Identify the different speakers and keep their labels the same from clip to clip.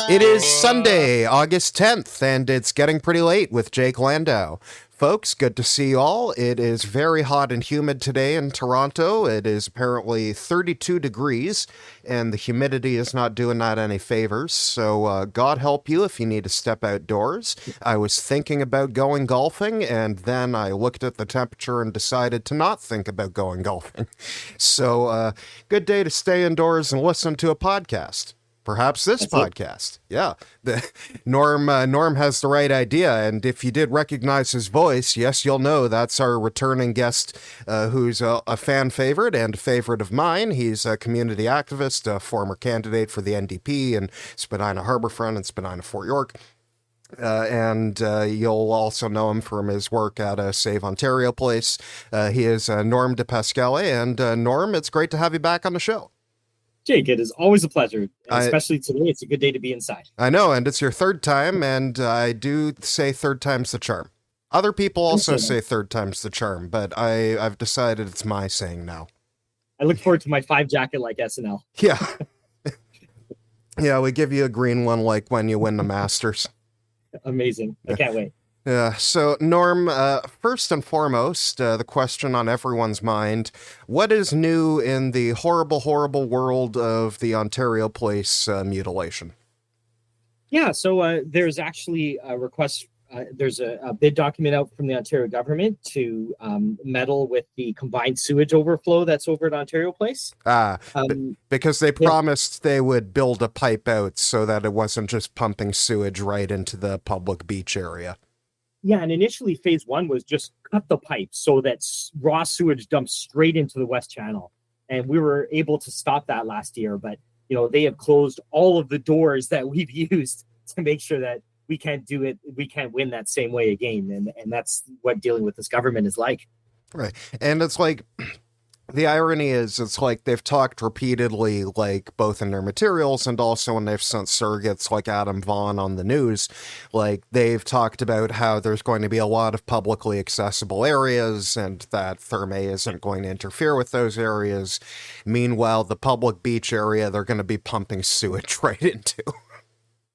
Speaker 1: It is Sunday, August 10th, and it's getting pretty late with Jake Landau. Folks, good to see you all. It is very hot and humid today in Toronto. It is apparently 32 degrees, and the humidity is not doing that any favors. So God help you if you need to step outdoors. I was thinking about going golfing, and then I looked at the temperature and decided to not think about going golfing. So good day to stay indoors and listen to a podcast. Perhaps this podcast. Yeah. Norm has the right idea. And if you did recognize his voice, yes, you'll know that's our returning guest, who's a fan favorite and a favorite of mine. He's a community activist, a former candidate for the NDP in Spadina Harbourfront and Spadina Fort York. And you'll also know him from his work at a Save Ontario place. He is Norm Di Pasquale. And Norm, it's great to have you back on the show.
Speaker 2: Jake, it is always a pleasure, especially today. It's a good day to be inside.
Speaker 1: I know, and it's your third time, and I do say third time's the charm. Other people also say third time's the charm, but I've decided it's my saying now.
Speaker 2: I look forward to my 5 jacket like SNL.
Speaker 1: Yeah. Yeah, we give you a green one like when you win the Masters.
Speaker 2: Amazing. I can't wait.
Speaker 1: Yeah. So, Norm, first and foremost, the question on everyone's mind, what is new in the horrible, horrible world of the Ontario Place mutilation?
Speaker 2: Yeah, so there's actually a request. There's a bid document out from the Ontario government to meddle with the combined sewage overflow that's over at Ontario Place.
Speaker 1: Because they promised they would build a pipe out so that it wasn't just pumping sewage right into the public beach area.
Speaker 2: Yeah, and initially phase 1 was just cut the pipe so that raw sewage dumps straight into the West Channel. And we were able to stop that last year, but they have closed all of the doors that we've used to make sure that we can't do it. We can't win that same way again. And that's what dealing with this government is like.
Speaker 1: Right. And it's like, the irony is, it's like they've talked repeatedly, like both in their materials and also when they've sent surrogates like Adam Vaughan on the news, like they've talked about how there's going to be a lot of publicly accessible areas and that Therme isn't going to interfere with those areas. Meanwhile, the public beach area, they're going to be pumping sewage right into.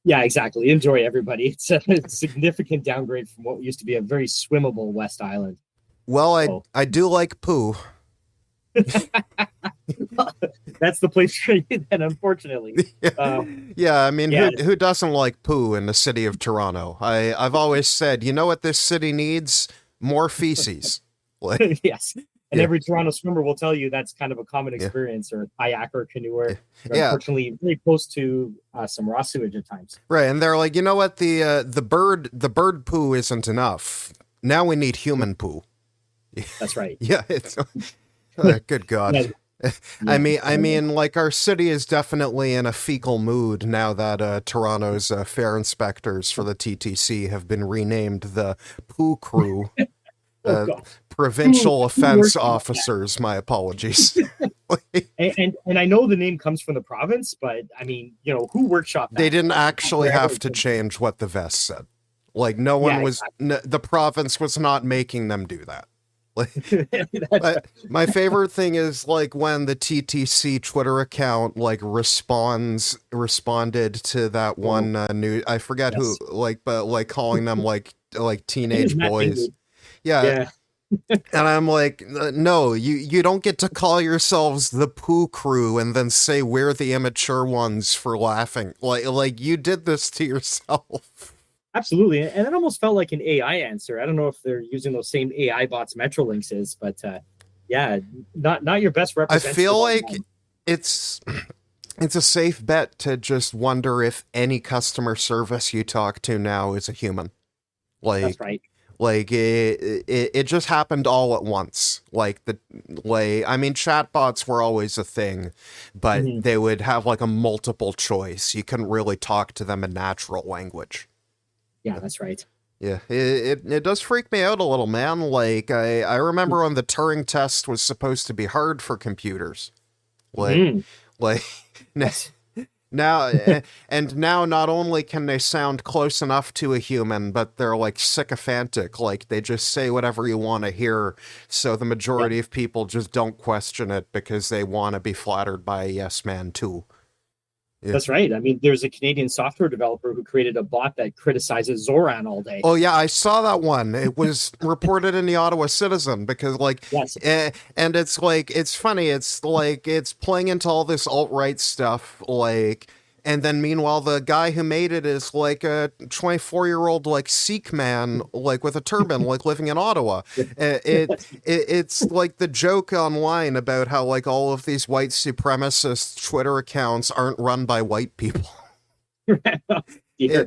Speaker 2: Yeah, exactly. Enjoy, everybody. It's a significant downgrade from what used to be a very swimmable West Island.
Speaker 1: Well, I do like poo.
Speaker 2: That's the place for you then, unfortunately.
Speaker 1: Yeah, I mean, who doesn't like poo in the city of Toronto? I've always said, you know what this city needs? More feces.
Speaker 2: Yes. And every Toronto swimmer will tell you that's kind of a common experience, or kayaker, canoer. Unfortunately, very close to some raw sewage at times.
Speaker 1: Right, and they're like, you know what? The bird poo isn't enough. Now we need human poo.
Speaker 2: That's right.
Speaker 1: Yeah, it's... good God. Yeah. I mean, like our city is definitely in a fecal mood now that Toronto's fare inspectors for the TTC have been renamed the Poo Crew. Provincial offense officers, my apologies.
Speaker 2: and I know the name comes from the province, but I mean, who workshopped that?
Speaker 1: They didn't actually have to change what the vest said. Like no one was, the province was not making them do that. My favorite thing is like when the TTC Twitter account like responded to that one new, I forget who, but calling them like teenage boys. Yeah. And I'm like, no, you don't get to call yourselves the Poo Crew and then say we're the immature ones for laughing. Like you did this to yourself.
Speaker 2: Absolutely. And it almost felt like an AI answer. I don't know if they're using those same AI bots Metrolinx is, but not your best representative.
Speaker 1: I feel like it's a safe bet to just wonder if any customer service you talk to now is a human.
Speaker 2: That's right.
Speaker 1: Like it just happened all at once. I mean, chatbots were always a thing, but they would have like a multiple choice. You couldn't really talk to them in natural language.
Speaker 2: Yeah, that's right.
Speaker 1: Yeah, it does freak me out a little, man. Like, I remember when the Turing test was supposed to be hard for computers. Now, and now not only can they sound close enough to a human, but they're like sycophantic. Like they just say whatever you want to hear. So the majority of people just don't question it because they want to be flattered by a yes man too. Yeah.
Speaker 2: That's right. I mean, there's a Canadian software developer who created a bot that criticizes Zoran all day.
Speaker 1: Oh yeah, I saw that one. It was reported in the Ottawa Citizen because
Speaker 2: Yes.
Speaker 1: and it's like it's funny. It's like it's playing into all this alt-right stuff like and then meanwhile the guy who made it is like a 24-year-old like Sikh man like with a turban like living in Ottawa. It's like the joke online about how like all of these white supremacist Twitter accounts aren't run by white people.
Speaker 2: Yeah.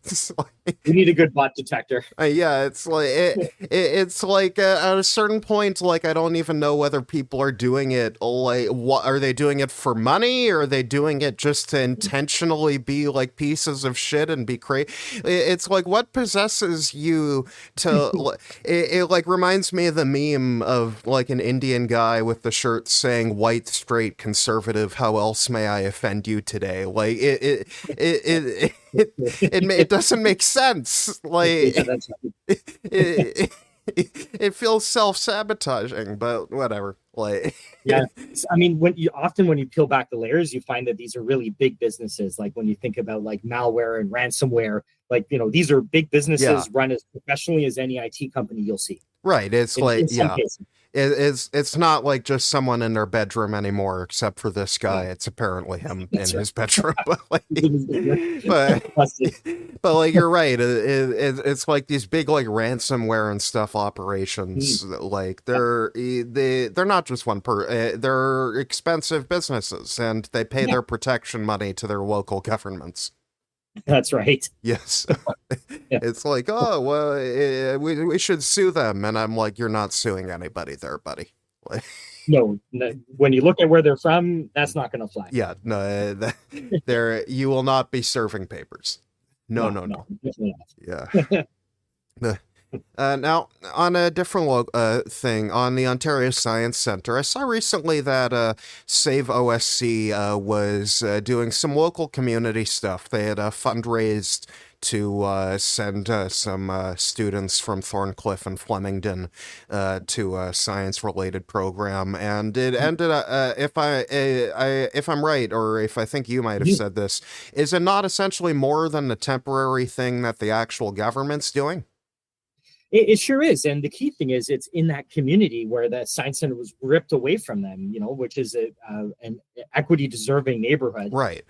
Speaker 1: It's like,
Speaker 2: We need a good bot detector.
Speaker 1: yeah, it's like it's like at a certain point, like I don't even know whether people are doing it like what are they doing it for money or are they doing it just to intentionally be like pieces of shit and be crazy? It's like what possesses you to it like reminds me of the meme of like an Indian guy with the shirt saying white straight conservative, how else may I offend you today? Like it doesn't make sense. Like
Speaker 2: Yeah, that's right.
Speaker 1: it feels self-sabotaging, but whatever. Like
Speaker 2: Yeah. I mean, when you peel back the layers, you find that these are really big businesses. Like when you think about like malware and ransomware, like, these are big businesses
Speaker 1: Yeah.
Speaker 2: run as professionally as any IT company you'll see.
Speaker 1: right. It's
Speaker 2: In
Speaker 1: like
Speaker 2: some
Speaker 1: yeah.
Speaker 2: cases.
Speaker 1: It's not like just someone in their bedroom anymore, except for this guy.
Speaker 2: Yeah.
Speaker 1: It's apparently him
Speaker 2: That's
Speaker 1: in
Speaker 2: right.
Speaker 1: his bedroom. But like, but
Speaker 2: Busted.
Speaker 1: but like you're right. It's like these big like ransomware and stuff operations. Like they're not just they're expensive businesses, and they pay
Speaker 2: Yeah.
Speaker 1: their protection money to their local governments.
Speaker 2: That's right.
Speaker 1: Yes.
Speaker 2: Yeah.
Speaker 1: It's like, oh, well, we should sue them. And I'm like, you're not suing anybody there, buddy. Like,
Speaker 2: No, when you look at where they're from, that's not going to fly.
Speaker 1: yeah, no, you will not be serving papers. No.
Speaker 2: Definitely
Speaker 1: Yeah.
Speaker 2: not.
Speaker 1: Now, on a different thing, on the Ontario Science Centre, I saw recently that Save OSC was doing some local community stuff. They had fundraised to send some students from Thorncliffe and Flemington to a science-related program, and it ended up. If I'm right, or if I think you might have said this, is it not essentially more than the temporary thing that the actual government's doing?
Speaker 2: It sure is. And the key thing is it's in that community where the science center was ripped away from them, which is an equity deserving neighborhood.
Speaker 1: Right.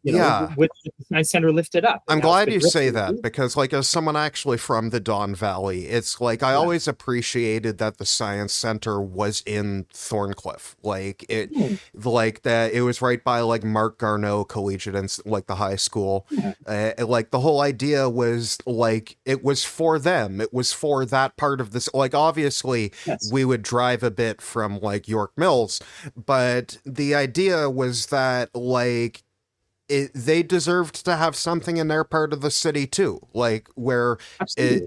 Speaker 2: Yeah. With the science center lifted up.
Speaker 1: I'm glad you say that because like as someone actually from the Don Valley, it's like I always appreciated that the science center was in Thorncliffe. Like like that it was right by like Mark Garneau Collegiate and like the high school. Like the whole idea was like it was for them. It was for that part of this. Like obviously we would drive a bit from like York Mills, but the idea was that like they deserved to have something in their part of the city too, like where and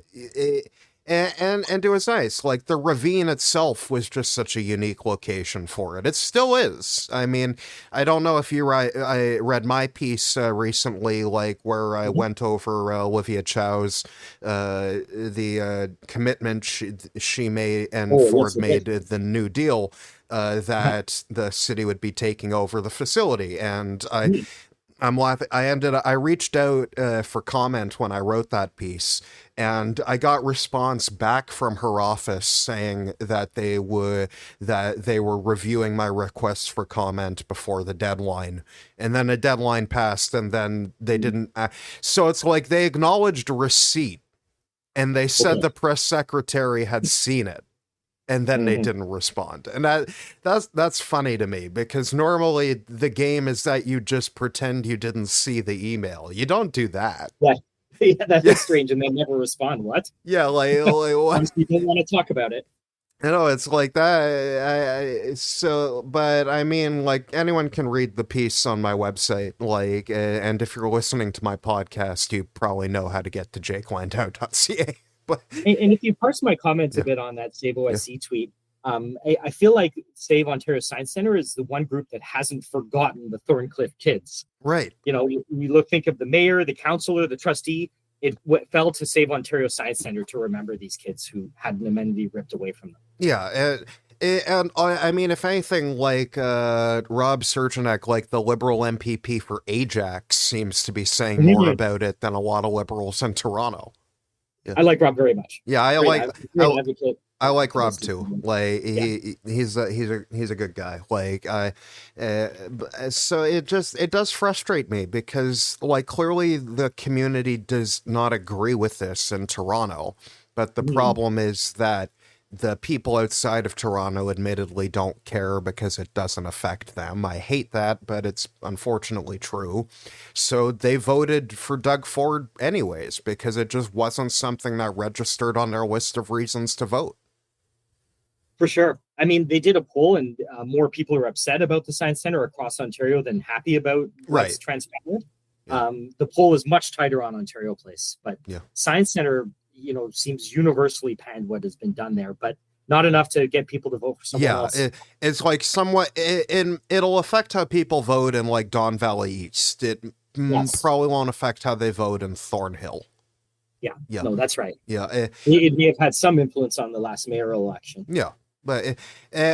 Speaker 1: it was nice. Like the ravine itself was just such a unique location for it. It still is. I mean, I don't know if I read my piece recently, like where I went over Olivia Chow's the commitment she made and Ford made the New Deal that the city would be taking over the facility, and I'm laughing. I reached out for comment when I wrote that piece, and I got response back from her office saying that they were reviewing my requests for comment before the deadline, and then a deadline passed, and then they didn't. So it's like they acknowledged receipt, and they said the press secretary had seen it. And then they didn't respond. And that's funny to me because normally the game is that you just pretend you didn't see the email. You don't do that.
Speaker 2: Yeah, that's strange. And they never respond. What?
Speaker 1: Yeah, like what?
Speaker 2: You don't want to talk about it.
Speaker 1: It's like that. But I mean, like anyone can read the piece on my website. Like, and if you're listening to my podcast, you probably know how to get to jakelandau.ca.
Speaker 2: And if you parse my comments a bit on that Save OSC tweet, I feel like Save Ontario Science Centre is the one group that hasn't forgotten the Thorncliffe kids.
Speaker 1: Right.
Speaker 2: Think of the mayor, the councillor, the trustee. It fell to Save Ontario Science Centre to remember these kids who had an amenity ripped away from them.
Speaker 1: Yeah. And I mean, if anything, like Rob Sergenek, like the Liberal MPP for Ajax, seems to be saying more
Speaker 2: Mhm.
Speaker 1: about it than a lot of liberals in Toronto. Yeah,
Speaker 2: I like Rob very much.
Speaker 1: yeah, I
Speaker 2: Great,
Speaker 1: like
Speaker 2: great
Speaker 1: I,
Speaker 2: advocate,
Speaker 1: I like Rob
Speaker 2: activist.
Speaker 1: too. Like
Speaker 2: Yeah.
Speaker 1: he's a good guy. Like so it does frustrate me because like clearly the community does not agree with this in Toronto, but the
Speaker 2: Mhm.
Speaker 1: problem is that the people outside of Toronto admittedly don't care because it doesn't affect them. I hate that, but it's unfortunately true. So they voted for Doug Ford anyways because it just wasn't something that registered on their list of reasons to vote.
Speaker 2: For sure. I mean, they did a poll, and more people are upset about the Science Center across Ontario than happy about what's
Speaker 1: Right.
Speaker 2: transpired.
Speaker 1: Yeah.
Speaker 2: The poll is much tighter on Ontario Place, but
Speaker 1: Yeah.
Speaker 2: Science Center, seems universally panned what has been done there, but not enough to get people to vote for someone
Speaker 1: Yeah,
Speaker 2: else.
Speaker 1: it's like somewhat, it'll affect how people vote in like Don Valley East. It
Speaker 2: Yes.
Speaker 1: probably won't affect how they vote in Thornhill.
Speaker 2: Yeah.
Speaker 1: Yeah,
Speaker 2: No, that's right.
Speaker 1: yeah,
Speaker 2: It may have had some influence on the last mayoral election.
Speaker 1: yeah. But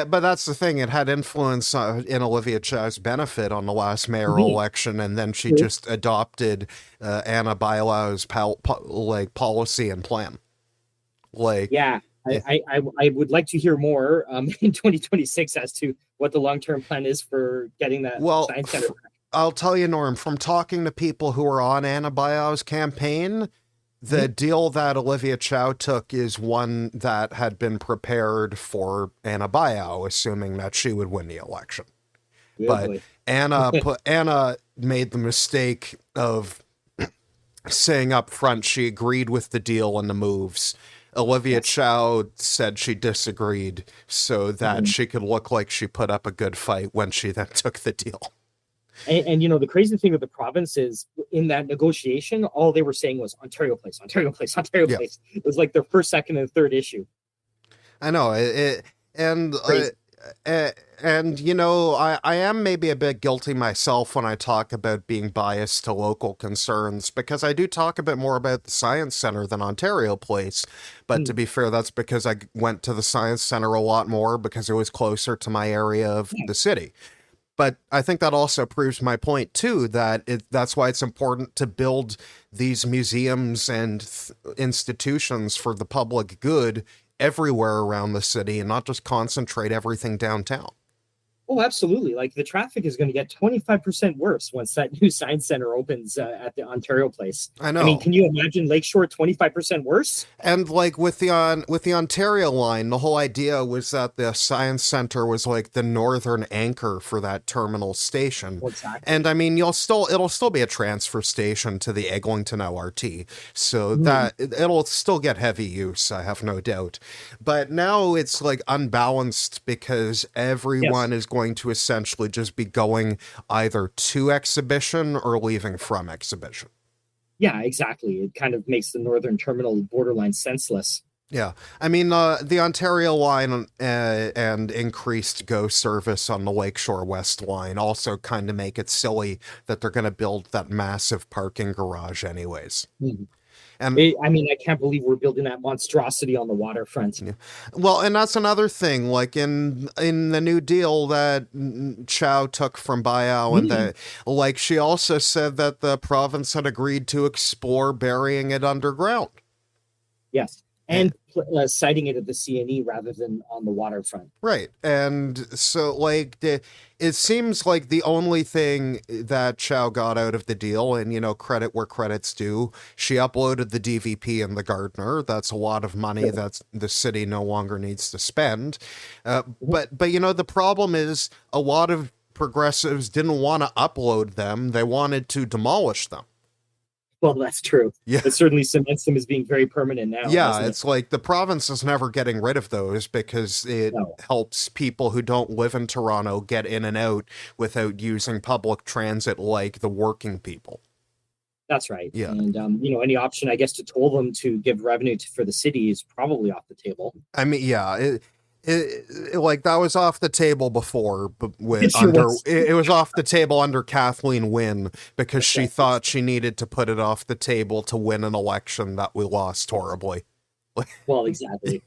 Speaker 1: that's the thing. It had influence in Olivia Chow's benefit on the last mayoral
Speaker 2: Mhm.
Speaker 1: election, and then she
Speaker 2: Mhm.
Speaker 1: just adopted Anna Bailau's like policy and plan. Like,
Speaker 2: Yeah.
Speaker 1: eh,
Speaker 2: I would like to hear more in 2026 as to what the long term plan is for getting that
Speaker 1: well,
Speaker 2: Science Center back.
Speaker 1: I'll tell you, Norm, from talking to people who were on Anna Bailau's campaign, the
Speaker 2: Mhm.
Speaker 1: deal that Olivia Chow took is one that had been prepared for Anna Bailao, assuming that she would win the election.
Speaker 2: Good
Speaker 1: But
Speaker 2: boy.
Speaker 1: Anna made the mistake of saying up front she agreed with the deal and the moves. Olivia
Speaker 2: Yes.
Speaker 1: Chow said she disagreed so that
Speaker 2: Mhm.
Speaker 1: she could look like she put up a good fight when she then took the deal.
Speaker 2: And the crazy thing with the province is in that negotiation, all they were saying was Ontario Place, Ontario Place, Ontario
Speaker 1: Yeah,
Speaker 2: Place. It was like their first, second, and third issue.
Speaker 1: I know it, and
Speaker 2: Crazy.
Speaker 1: and I am maybe a bit guilty myself when I talk about being biased to local concerns because I do talk a bit more about the Science Center than Ontario Place. But to
Speaker 2: Mm.
Speaker 1: be fair, that's because I went to the Science Center a lot more because it was closer to my area of
Speaker 2: Yeah.
Speaker 1: the city. But I think that also proves my point too that that's why it's important to build these museums and institutions for the public good everywhere around the city and not just concentrate everything downtown.
Speaker 2: Oh, absolutely. Like the traffic is going to get 25% worse once that new Science Center opens at the Ontario Place.
Speaker 1: I
Speaker 2: I mean,
Speaker 1: know.
Speaker 2: can you imagine Lakeshore 25% worse?
Speaker 1: And like with the Ontario line, the whole idea was that the Science Center was like the northern anchor for that terminal station.
Speaker 2: Well,
Speaker 1: And
Speaker 2: exactly.
Speaker 1: I mean, it'll still be a transfer station to the Eglinton LRT, so
Speaker 2: Mm.
Speaker 1: that it'll still get heavy use, I have no doubt. But now it's like unbalanced because
Speaker 2: Yes.
Speaker 1: everyone is going to essentially just be going either to exhibition or leaving from exhibition.
Speaker 2: Yeah, exactly. It kind of makes the northern terminal borderline senseless.
Speaker 1: Yeah, I mean the Ontario line and increased GO service on the Lakeshore West line also kind of make it silly that they're going to build that massive parking garage anyways.
Speaker 2: Mhm.
Speaker 1: And
Speaker 2: I mean, I can't believe we're building that monstrosity on the waterfront.
Speaker 1: yeah. Well, and that's another thing. Like in the New Deal that Chow took from Bayou, and
Speaker 2: Mm.
Speaker 1: that like she also said that the province had agreed to explore burying it underground.
Speaker 2: Yes,
Speaker 1: Eh,
Speaker 2: and citing it at the CNE rather than on the waterfront.
Speaker 1: Right. And so, like, it seems like the only thing that Chow got out of the deal, and, credit where credit's due, she uploaded the DVP in the Gardner. That's a lot of money
Speaker 2: Sure.
Speaker 1: that the city no longer needs to spend.
Speaker 2: Mhm.
Speaker 1: But the problem is a lot of progressives didn't want to upload them, they wanted to demolish them.
Speaker 2: Well, that's true.
Speaker 1: Yeah.
Speaker 2: It certainly cements them as being very permanent now,
Speaker 1: Yeah,
Speaker 2: doesn't it?
Speaker 1: it's like the province is never getting rid of those because it
Speaker 2: No,
Speaker 1: helps people who don't live in Toronto get in and out without using public transit like the working people.
Speaker 2: that's right.
Speaker 1: Yeah.
Speaker 2: And any option, I guess, to toll them to give revenue for the city is probably off the table.
Speaker 1: I mean, yeah, like that was off the table before, but
Speaker 2: It sure was.
Speaker 1: it was off the table under Kathleen Wynne because
Speaker 2: That's
Speaker 1: she
Speaker 2: right.
Speaker 1: thought she needed to put it off the table to win an election that we lost horribly.
Speaker 2: Well, exactly.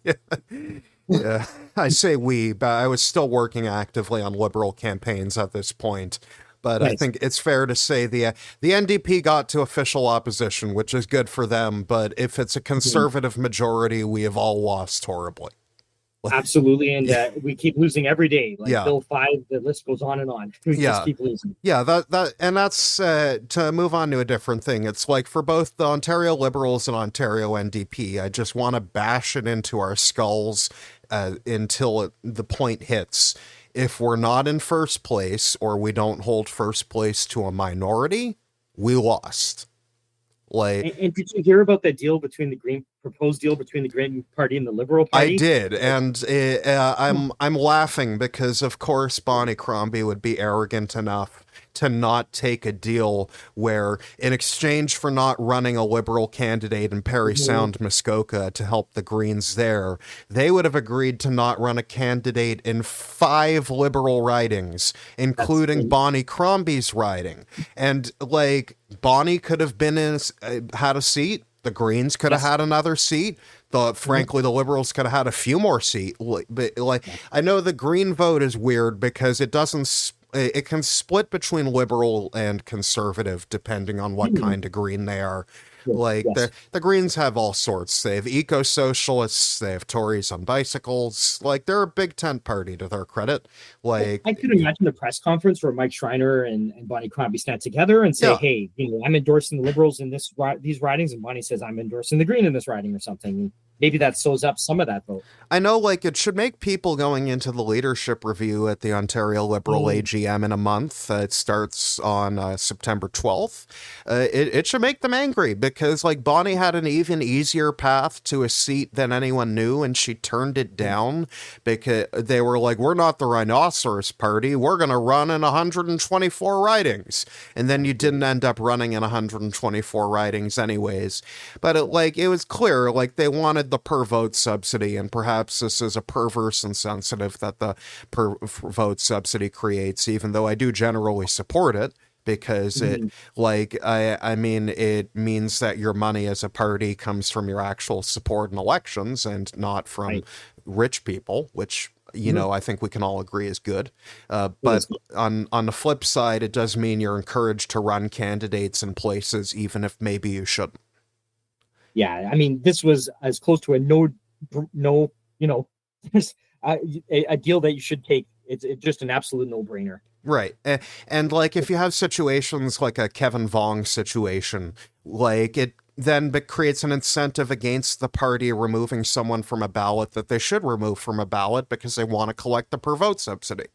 Speaker 1: Yeah, I say we, but I was still working actively on Liberal campaigns at this point. But I
Speaker 2: Nice.
Speaker 1: think it's fair to say the NDP got to official opposition, which is good for them. But if it's a
Speaker 2: Mhm.
Speaker 1: conservative majority, we have all lost horribly.
Speaker 2: Absolutely, and
Speaker 1: Yeah,
Speaker 2: we keep losing every day. Like
Speaker 1: yeah,
Speaker 2: Bill 5, the list goes on and on. We just
Speaker 1: yeah.
Speaker 2: keep losing.
Speaker 1: Yeah, and that's to move on to a different thing. It's like for both the Ontario Liberals and Ontario NDP, I just want to bash it into our skulls until the point hits. If we're not in first place or we don't hold first place to a minority, we lost. Like
Speaker 2: And did you hear about that deal between the Green proposed deal between the Green Party and the Liberal
Speaker 1: I
Speaker 2: Party?
Speaker 1: did, and I'm laughing because of course Bonnie Crombie would be arrogant enough to not take a deal where, in exchange for not running a liberal candidate in Parry
Speaker 2: Mhm.
Speaker 1: Sound, Muskoka to help the Greens there, they would have agreed to not run a candidate in 5 liberal ridings,
Speaker 2: That's
Speaker 1: including Bonnie Crombie's riding. And like Bonnie could have been had a seat. The Greens could have
Speaker 2: yes.
Speaker 1: had another seat.
Speaker 2: Mhm.
Speaker 1: Frankly, the Liberals could have had a few more seats. But like, I know the Green vote is weird because it doesn't. It can split between liberal and conservative depending on what
Speaker 2: Mhm.
Speaker 1: kind of green they are.
Speaker 2: Yes.
Speaker 1: Like
Speaker 2: Yes.
Speaker 1: the Greens have all sorts. They have eco socialists. They have Tories on bicycles. Like they're a big tent party to their credit. Like
Speaker 2: I could imagine the press conference where Mike Schreiner and Bonnie Crombie stand together and say,
Speaker 1: yeah,
Speaker 2: "Hey, I'm endorsing the Liberals in these ridings," and Bonnie says, "I'm endorsing the Green in this riding," or something. Maybe that sews up some of that vote.
Speaker 1: I know, like, it should make people going into the leadership review at the Ontario Liberal
Speaker 2: Mm.
Speaker 1: AGM in a month. It starts on September 12th. It should make them angry because, like, Bonnie had an even easier path to a seat than anyone knew, and she turned it down because they were like, we're not the Rhinoceros Party. We're going to run in 124 ridings. And then you didn't end up running in 124 ridings, anyways. But it was clear, like, they wanted the per vote subsidy, and perhaps this is a perverse incentive that the per vote subsidy creates, even though I do generally support it because it
Speaker 2: Mhm.
Speaker 1: I mean it means that your money as a party comes from your actual support in elections and not from
Speaker 2: Right.
Speaker 1: rich people, which
Speaker 2: Mhm.
Speaker 1: I think we can all agree is good.
Speaker 2: It
Speaker 1: But
Speaker 2: is.
Speaker 1: on the flip side, it does mean you're encouraged to run candidates in places even if maybe you shouldn't.
Speaker 2: Yeah, I mean, this was as close to a no, there's a deal that you should take. It's just an absolute no brainer.
Speaker 1: Right. And like if you have situations like a Kevin Vong situation, like it then creates an incentive against the party removing someone from a ballot that they should remove from a ballot because they want to collect the per vote subsidy.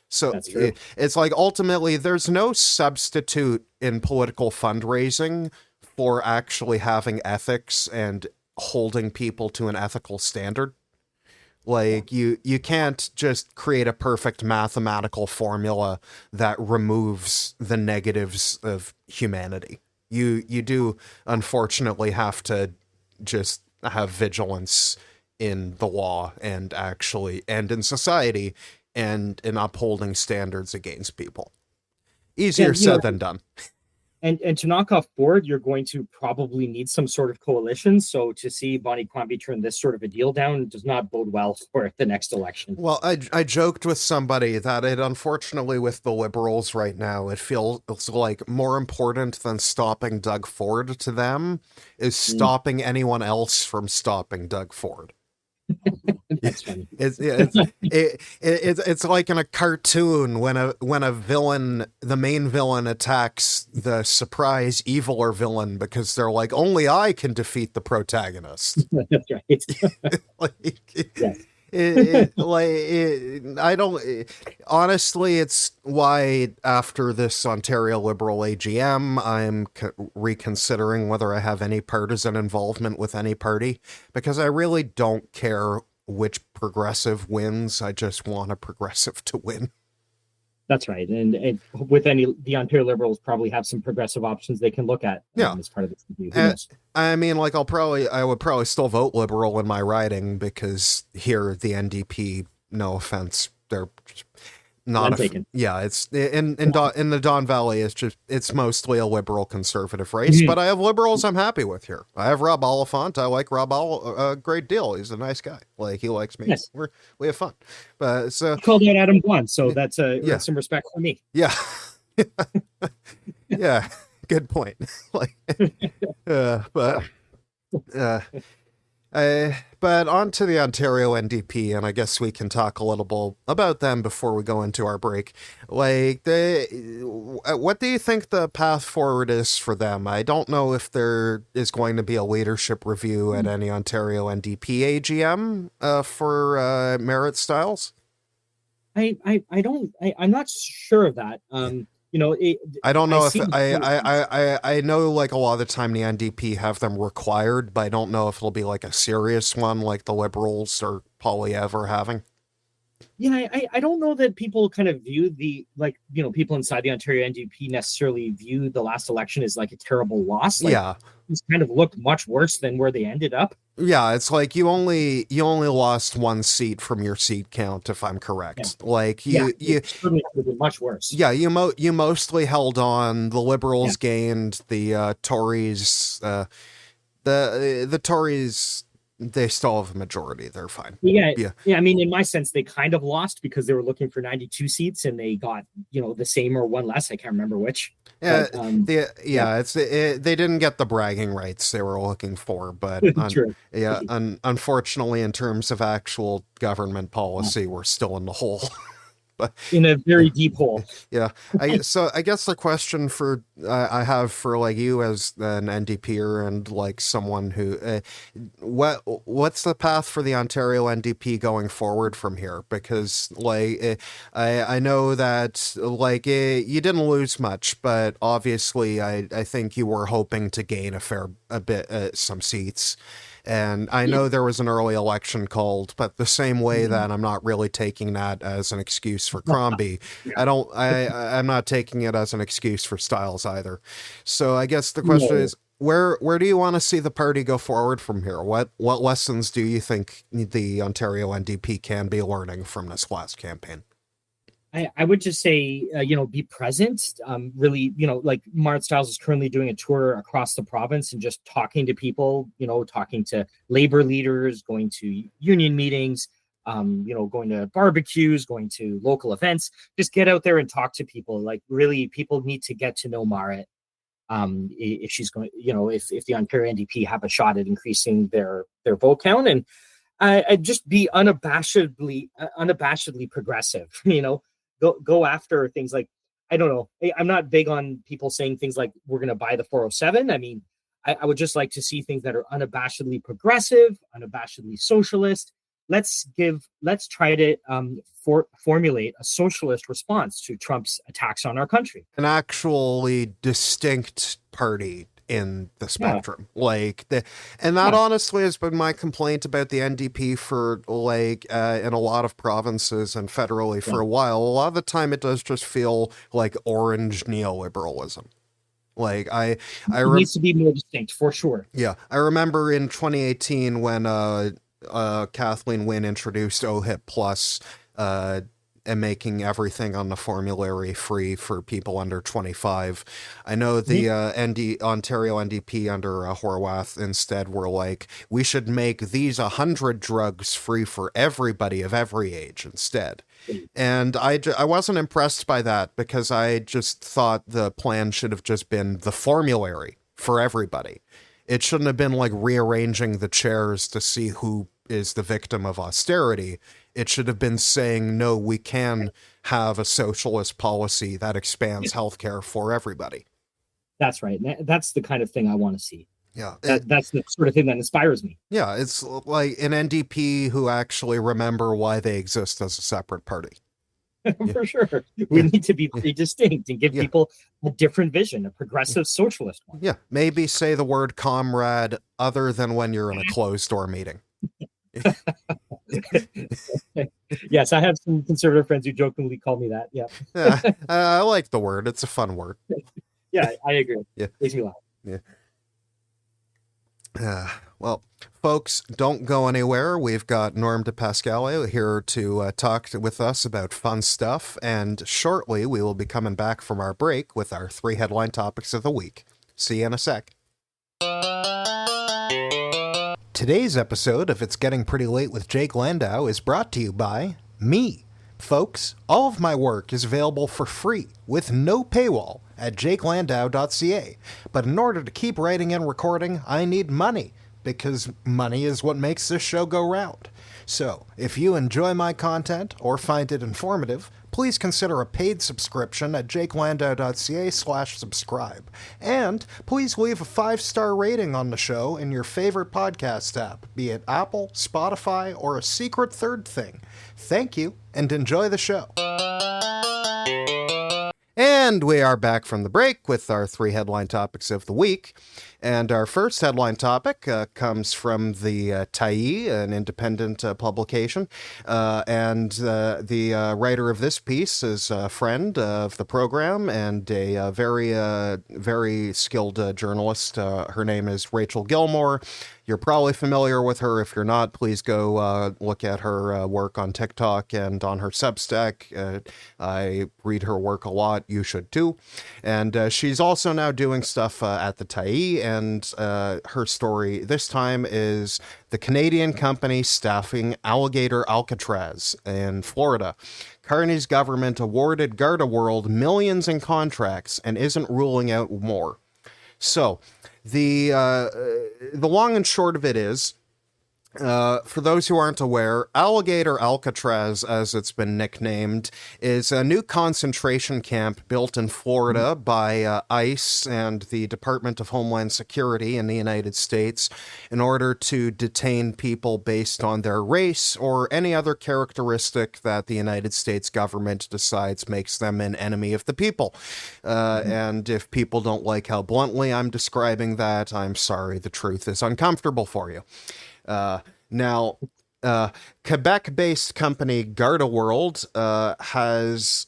Speaker 1: So
Speaker 2: That's true.
Speaker 1: it's like ultimately there's no substitute in political fundraising for actually having ethics and holding people to an ethical standard.
Speaker 2: Yeah.
Speaker 1: Like you can't just create a perfect mathematical formula that removes the negatives of humanity. You do unfortunately have to just have vigilance in the law and actually and in society and in upholding standards against people.
Speaker 2: Yeah,
Speaker 1: Easier said than done.
Speaker 2: and to knock off Ford, you're going to probably need some sort of coalition. So to see Bonnie Crombie turn this sort of a deal down does not bode well for the next election.
Speaker 1: Well, I joked with somebody that it unfortunately with the liberals right now, it feels like more important than stopping Doug Ford to them is
Speaker 2: Mm,
Speaker 1: stopping anyone else from stopping Doug Ford.
Speaker 2: that's funny.
Speaker 1: It's like in a cartoon when a villain, the main villain attacks the surprise eviler villain because they're like only I can defeat the protagonist.
Speaker 2: That's right.
Speaker 1: Like
Speaker 2: Yes.
Speaker 1: I don't honestly it's why after this Ontario Liberal AGM I'm reconsidering whether I have any partisan involvement with any party because I really don't care which progressive wins. I just want a progressive to win.
Speaker 2: That's right. And with the Ontario Liberals probably have some progressive options they can look at
Speaker 1: Yeah.
Speaker 2: as part of this review. Who
Speaker 1: Uh,
Speaker 2: knows?
Speaker 1: I mean, like, I would probably still vote liberal in my riding because here the NDP, no offense, they're not
Speaker 2: None
Speaker 1: a
Speaker 2: taken.
Speaker 1: yeah. It's in the Don Valley. It's mostly a liberal conservative race,
Speaker 2: Mhm.
Speaker 1: but I have liberals I'm happy with here. I have Rob Oliphant. I like a great deal. He's a nice guy. Like he likes me.
Speaker 2: Yes.
Speaker 1: We have fun. But so
Speaker 2: You called out Adam Bond, so
Speaker 1: yeah,
Speaker 2: that's some respect for me.
Speaker 1: yeah, yeah. Good point. Like, but uh, but on to the Ontario NDP, and I guess we can talk a little bit about them before we go into our break. Like, what do you think the path forward is for them? I don't know if there is going to be a leadership review at any Ontario NDP AGM for Merit Styles.
Speaker 2: I'm not sure of that. You know,
Speaker 1: I don't
Speaker 2: I
Speaker 1: know if
Speaker 2: see.
Speaker 1: I know like a lot of the time the NDP have them required, but I don't know if it'll be like a serious one like the Liberals or Polyev are having.
Speaker 2: Yeah, I don't know that people kind of view people inside the Ontario NDP necessarily view the last election as like a terrible loss. Like
Speaker 1: Yeah.
Speaker 2: it's kind of looked much worse than where they ended up.
Speaker 1: Yeah, it's like you only lost one seat from your seat count, if I'm
Speaker 2: Yeah,
Speaker 1: correct. Like
Speaker 2: yeah,
Speaker 1: you
Speaker 2: it certainly could have been much worse.
Speaker 1: yeah, you mostly held on. The
Speaker 2: Yeah,
Speaker 1: Liberals gained, the Tories the Tories, they still have a majority. They're fine.
Speaker 2: yeah,
Speaker 1: Yeah.
Speaker 2: yeah. I mean, in my sense, they kind of lost because they were looking for 92 seats and they got the same or one less. I can't remember which,
Speaker 1: Yeah,
Speaker 2: but yeah,
Speaker 1: they didn't get the bragging rights they were looking for, but
Speaker 2: true.
Speaker 1: unfortunately, in terms of actual government policy, we're still in the hole. But
Speaker 2: In a very deep hole.
Speaker 1: yeah, I guess the question for I have for like you as an NDPer and like someone who what's the path for the Ontario NDP going forward from here? Because like I know that like you didn't lose much, but obviously I think you were hoping to gain a bit some seats. And I
Speaker 2: Yeah.
Speaker 1: know there was an early election called, but the same way that I'm not really taking that as an excuse for Crombie,
Speaker 2: Yeah.
Speaker 1: I'm not taking it as an excuse for Styles either. So I guess the question
Speaker 2: No.
Speaker 1: is, where do you want to see the party go forward from here? What lessons do you think the Ontario NDP can be learning from this last campaign?
Speaker 2: I would just say, be present. Really, like Mart Stiles is currently doing a tour across the province and just talking to people, talking to labor leaders, going to union meetings, going to barbecues, going to local events. Just get out there and talk to people. Like, really, people need to get to know Marit. If she's going, if the Ontario NDP have a shot at increasing their vote count, and I just be unabashedly progressive. Go after things like, I don't know. I'm not big on people saying things like we're going to buy the 407. I mean, I would just like to see things that are unabashedly progressive, unabashedly socialist. Let's try to formulate a socialist response to Trump's attacks on our country.
Speaker 1: An actually distinct party in the spectrum, and that honestly has been my complaint about the NDP for like in a lot of provinces and federally for a while. A lot of the time, it does just feel like orange neoliberalism. Like
Speaker 2: it needs to be more distinct for sure.
Speaker 1: Yeah, I remember in 2018 when Kathleen Wynne introduced OHIP Plus, and making everything on the formulary free for people under 25. I know the Ontario NDP under Horwath instead were like, we should make these 100 drugs free for everybody of every age instead. And I wasn't impressed by that because I just thought the plan should have just been the formulary for everybody. It shouldn't have been like rearranging the chairs to see who is the victim of austerity. It should have been saying, no, we can have a socialist policy that expands healthcare for everybody.
Speaker 2: That's right. That's the kind of thing I want to see.
Speaker 1: Yeah.
Speaker 2: That's the sort of thing that inspires me.
Speaker 1: Yeah. It's like an NDP who actually remember why they exist as a separate party.
Speaker 2: For sure. We need to be pretty distinct and give people a different vision, a progressive socialist one.
Speaker 1: Yeah. Maybe say the word comrade other than when you're in a closed door meeting.
Speaker 2: Yes, I have some conservative friends who jokingly call me that. Yeah.
Speaker 1: I like the word. It's a fun word.
Speaker 2: Yeah, I agree.
Speaker 1: Yeah.
Speaker 2: Makes me laugh.
Speaker 1: Yeah. Well, folks, don't go anywhere. We've got Norm Di Pasquale here to talk with us about fun stuff, and shortly we will be coming back from our break with our 3 headline topics of the week. See you in a sec. Today's episode of It's Getting Pretty Late with Jake Landau is brought to you by me. Folks, all of my work is available for free with no paywall at jakelandau.ca. But in order to keep writing and recording, I need money, because money is what makes this show go round. So, if you enjoy my content or find it informative, please consider a paid subscription at jakelandau.ca/subscribe. And please leave a 5-star rating on the show in your favorite podcast app, be it Apple, Spotify, or a secret third thing. Thank you, and enjoy the show. And we are back from the break with our 3 headline topics of the week. And our first headline topic comes from the Tyee, an independent publication. And the writer of this piece is a friend of the program and a very skilled journalist. Her name is Rachel Gilmore. You're probably familiar with her. If you're not, please go look at her work on TikTok and on her Substack. I read her work a lot. You should too. And she's also now doing stuff at the Tyee, and her story this time is the Canadian company staffing Alligator Alcatraz in Florida. Carney's government awarded Garda World millions in contracts and isn't ruling out more. So, the long and short of it is, for those who aren't aware, Alligator Alcatraz, as it's been nicknamed, is a new concentration camp built in Florida by ICE and the Department of Homeland Security in the United States in order to detain people based on their race or any other characteristic that the United States government decides makes them an enemy of the people. And if people don't like how bluntly I'm describing that, I'm sorry, the truth is uncomfortable for you. Now, Quebec-based company Garda World has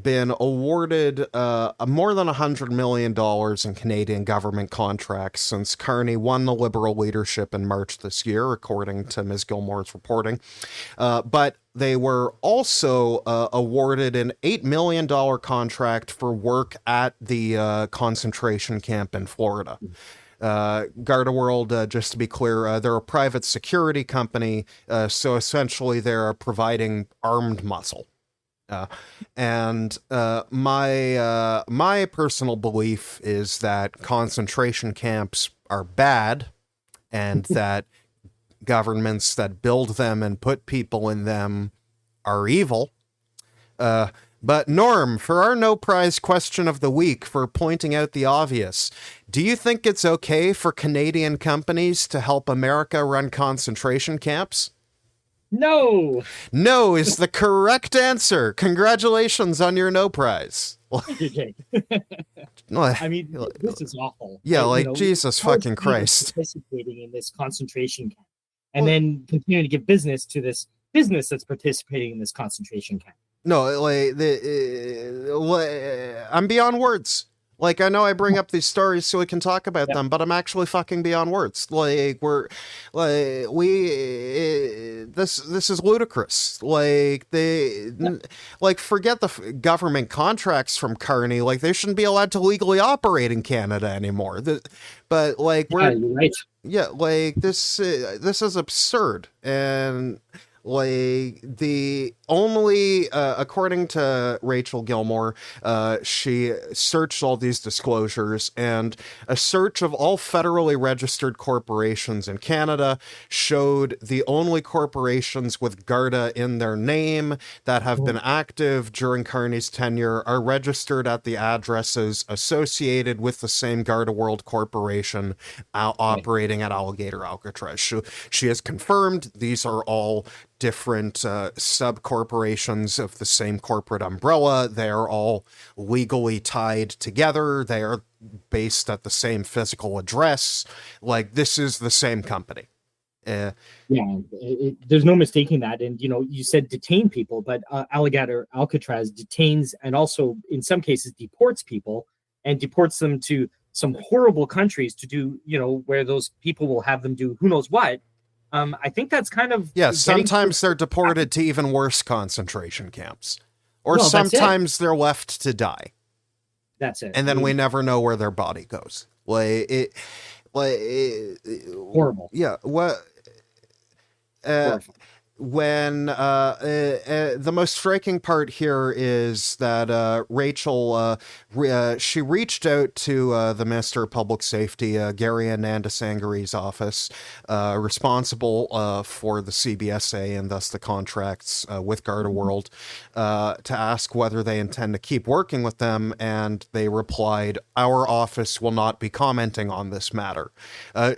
Speaker 1: been awarded more than $100 million in Canadian government contracts since Carney won the Liberal leadership in March this year, according to Ms. Gilmore's reporting. But they were also awarded an $8 million contract for work at the concentration camp in Florida. Garda World, just to be clear, they're a private security company, so essentially they're providing armed muscle. And my personal belief is that concentration camps are bad, and that governments that build them and put people in them are evil. But Norm, for our no prize question of the week for pointing out the obvious, do you think it's okay for Canadian companies to help America run concentration camps?
Speaker 2: No.
Speaker 1: No is the correct answer. Congratulations on your no prize.
Speaker 2: Thank you, Jake. I mean, this is awful.
Speaker 1: Yeah, Jesus fucking Christ.
Speaker 2: Participating in this concentration camp, and then continuing to give business to this business that's participating in this concentration camp.
Speaker 1: No, I'm beyond words. Like, I know I bring up these stories so we can talk about them, but I'm actually fucking beyond words. This is ludicrous. Forget the government contracts from Carney. Like, they shouldn't be allowed to legally operate in Canada anymore. You're right. Yeah, this is absurd. And the only, according to Rachel Gilmore, she searched all these disclosures, and a search of all federally registered corporations in Canada showed the only corporations with Garda in their name that have been active during Carney's tenure are registered at the addresses associated with the same Garda World Corporation operating at Alligator Alcatraz. She has confirmed these are all different sub-corporations of the same corporate umbrella. They are all legally tied together. They are based at the same physical address. This is the same company.
Speaker 2: There's no mistaking that. And, you said detain people, but Alligator Alcatraz detains and also, in some cases, deports people and deports them to some horrible countries to do, where those people will have them do who knows what. I think that's kind of
Speaker 1: sometimes they're deported to even worse concentration camps, or sometimes they're left to die.
Speaker 2: That's it.
Speaker 1: And then we never know where their body goes.
Speaker 2: Horrible.
Speaker 1: Yeah. When the most striking part here is that Rachel, she reached out to the Minister of Public Safety, Gary Nandasangari's office, responsible for the CBSA and thus the contracts with Garda World, to ask whether they intend to keep working with them, and they replied, "Our office will not be commenting on this matter."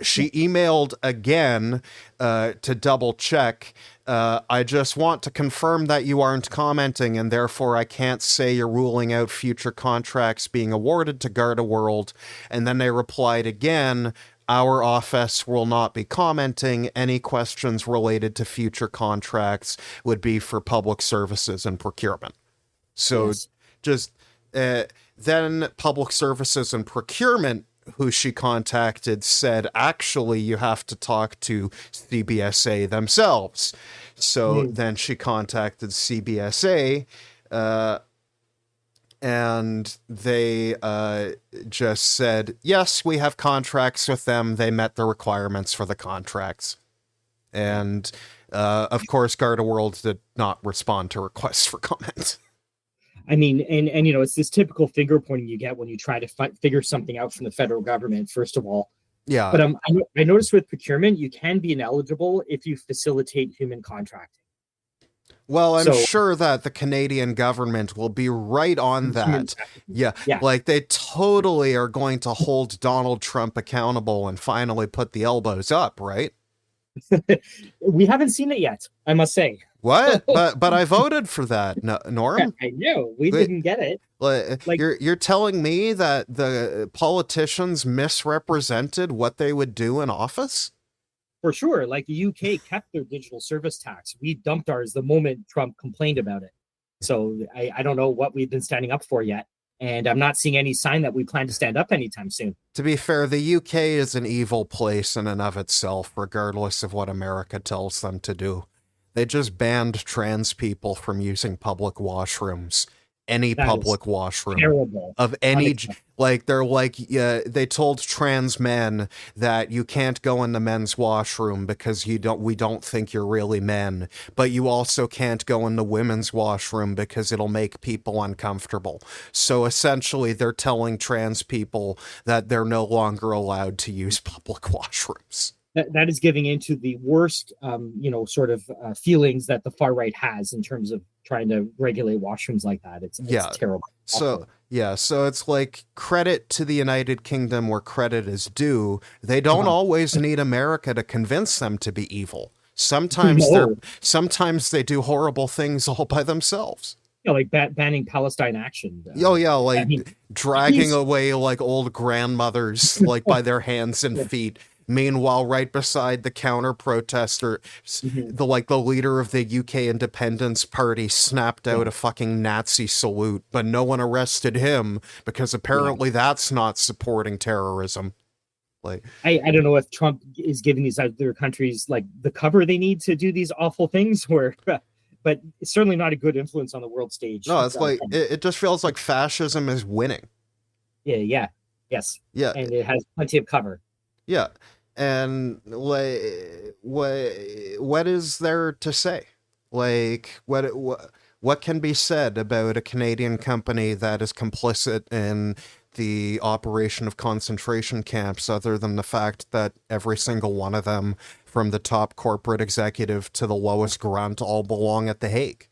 Speaker 1: She emailed again to double check. "I just want to confirm that you aren't commenting, and therefore I can't say you're ruling out future contracts being awarded to Garda World." And then they replied again, "Our office will not be commenting. Any questions related to future contracts would be for public services and procurement." So yes. Just then public services and procurement, who she contacted, said, "Actually, you have to talk to CBSA themselves." So then she contacted CBSA, and they just said, "Yes, we have contracts with them. They met the requirements for the contracts." And of course, Garda World did not respond to requests for comment.
Speaker 2: I mean, and it's this typical finger pointing you get when you try to figure something out from the federal government, first of all.
Speaker 1: Yeah.
Speaker 2: But I noticed with procurement, you can be ineligible if you facilitate human contracting.
Speaker 1: Well, I'm sure that the Canadian government will be right on that. Yeah. Like they totally are going to hold Donald Trump accountable and finally put the elbows up, right?
Speaker 2: We haven't seen it yet, I must say.
Speaker 1: What? But I voted for that, Norm.
Speaker 2: I know. We didn't get it.
Speaker 1: Like you're telling me that the politicians misrepresented what they would do in office?
Speaker 2: For sure. Like the UK kept their digital service tax. We dumped ours the moment Trump complained about it. So I don't know what we've been standing up for yet. And I'm not seeing any sign that we plan to stand up anytime soon.
Speaker 1: To be fair, the UK is an evil place in and of itself, regardless of what America tells them to do. They just banned trans people from using public washrooms. Any public washroom.
Speaker 2: Terrible.
Speaker 1: Of any, like, they're like, they told trans men that you can't go in the men's washroom because we don't think you're really men, but you also can't go in the women's washroom because it'll make people uncomfortable. So essentially they're telling trans people that they're no longer allowed to use public washrooms.
Speaker 2: That is giving into the worst, feelings that the far right has in terms of trying to regulate washrooms like that. It's terrible.
Speaker 1: So it's like credit to the United Kingdom where credit is due. They don't always need America to convince them to be evil. Sometimes they do horrible things all by themselves.
Speaker 2: Like banning Palestine action.
Speaker 1: Dragging away like old grandmothers like by their hands and feet. Meanwhile, right beside the counter protester, the leader of the UK Independence Party snapped out a fucking Nazi salute, but no one arrested him because apparently that's not supporting terrorism. Like,
Speaker 2: I don't know if Trump is giving these other countries like the cover they need to do these awful things, but it's certainly not a good influence on the worworld stage.
Speaker 1: No, it's like it just feels like fascism is winning.
Speaker 2: Yeah, and it has plenty of cover.
Speaker 1: Yeah, and what is there to say? Like, what can be said about a Canadian company that is complicit in the operation of concentration camps, other than the fact that every single one of them, from the top corporate executive to the lowest grunt, all belong at The Hague?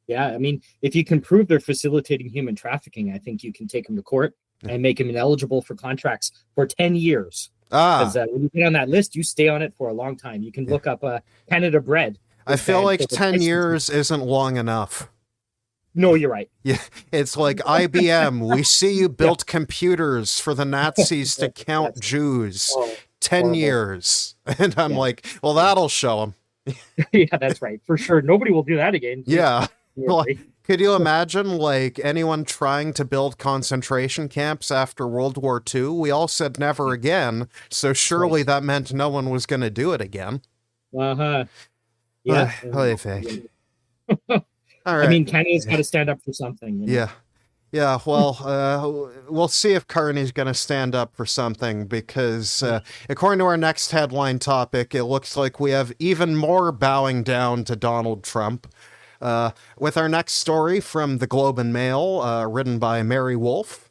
Speaker 2: Yeah, I mean, if you can prove they're facilitating human trafficking, I think you can take them to court and make them ineligible for contracts for 10 years. Because when you get on that list, you stay on it for a long time. You can look up Canada Bread.
Speaker 1: I feel like 10 years isn't long enough.
Speaker 2: No, you're right.
Speaker 1: Yeah, it's like IBM. We see you built computers for the Nazis to count Jews. 10 years. And I'm like, well, that'll show them.
Speaker 2: Yeah, that's right. For sure. Nobody will do that again.
Speaker 1: Yeah. Like, Could you imagine, like, anyone trying to build concentration camps after World War II? We all said never again, so surely
Speaker 2: Right.
Speaker 1: that meant no one was going to do it again.
Speaker 2: Uh-huh. Yeah.
Speaker 1: Holy fake. All
Speaker 2: I
Speaker 1: right.
Speaker 2: mean, Canada's got to stand up for something, you know.
Speaker 1: Yeah. Yeah, well, we'll see if Carney's going to stand up for something because, according to our next headline topic, it looks like we have even more bowing down to Donald Trump. With our next story from the Globe and Mail, written by Mary Wolfe,